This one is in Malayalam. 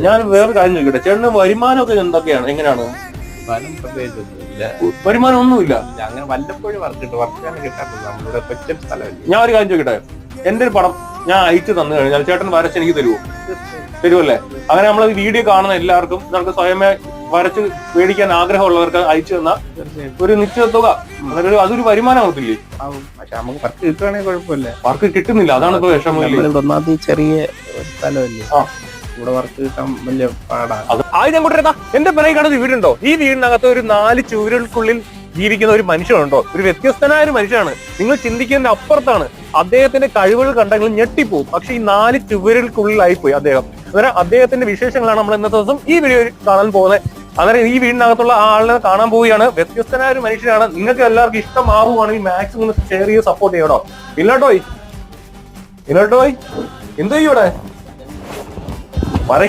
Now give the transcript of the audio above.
ഞാൻ വേറെ കാര്യം ചോദിക്കട്ടെ, ചേട്ടന് വരുമാനമൊക്കെ എന്തൊക്കെയാണ്, എങ്ങനെയാണ്? വരുമാനം ഒന്നുമില്ല. അങ്ങനെ വല്ലപ്പോഴും വർക്ക് കിട്ടാറില്ല. നമ്മുടെ കൊച്ചു സ്ഥലമല്ലേ. ഞാൻ ഒരു കാര്യം ചോദിക്കട്ടെ, എന്റെ ഒരു പടം ഞാൻ അയച്ചു തന്നു കഴിഞ്ഞാൽ ചേട്ടൻ വരച്ച് എനിക്ക് തരുമോ? തരുമല്ലേ? അങ്ങനെ നമ്മൾ വീഡിയോ കാണുന്ന എല്ലാവർക്കും നമുക്ക് സ്വയമേ വരച്ച് മേടിക്കാൻ ആഗ്രഹമുള്ളവർക്ക് അയച്ചു തന്ന ഒരു നിശ്ചിത തുക, അതൊരു വരുമാനം ആവത്തില്ലേ? പക്ഷെ നമുക്ക് വർക്ക് കിട്ടുവാണെങ്കിൽ കുഴപ്പമില്ല. വർക്ക് കിട്ടുന്നില്ല, അതാണ് ഇപ്പൊ വിഷമം. ഒന്നാമത് ചെറിയ സ്ഥലമല്ലേ, ഇവിടെ വർക്ക് കിട്ടാൻ വലിയ പാടാണ്. ആദ്യം ഞാൻ കൂട്ടരുതാ, എന്റെ പിറകെ കാണുന്ന വീടുണ്ടോ? ഈ വീടിനകത്ത് ഒരു 4 ചുവരുകൾക്കുള്ളിൽ ജീവിക്കുന്ന ഒരു മനുഷ്യനുണ്ടോ? ഒരു വ്യത്യസ്തനായ ഒരു മനുഷ്യനാണ്. നിങ്ങൾ ചിന്തിക്കുന്നതിന്റെ അപ്പുറത്താണ്. അദ്ദേഹത്തിന്റെ കഴിവുകൾ കണ്ടെങ്കിൽ ഞെട്ടിപ്പോവും. പക്ഷെ ഈ 4 ചുവരുകൾക്കുള്ളിലായി പോയി അദ്ദേഹം. അന്നേരം അദ്ദേഹത്തിന്റെ വിശേഷങ്ങളാണ് നമ്മൾ ഇന്നത്തെ ദിവസം ഈ വീഡിയോ കാണാൻ പോകുന്നത്. അന്നേരം ഈ വീടിനകത്തുള്ള ആ ആളിനെ കാണാൻ പോവുകയാണ്. വ്യത്യസ്തനായ ഒരു മനുഷ്യനാണ്. നിങ്ങൾക്ക് എല്ലാവർക്കും ഇഷ്ടമാവുകയാണെങ്കിൽ മാക്സിമം ഷെയർ ചെയ്ത് സപ്പോർട്ട് ചെയ്യണോ? ഇല്ലട്ടോയ് എന്തോ ഇവിടെ പറ.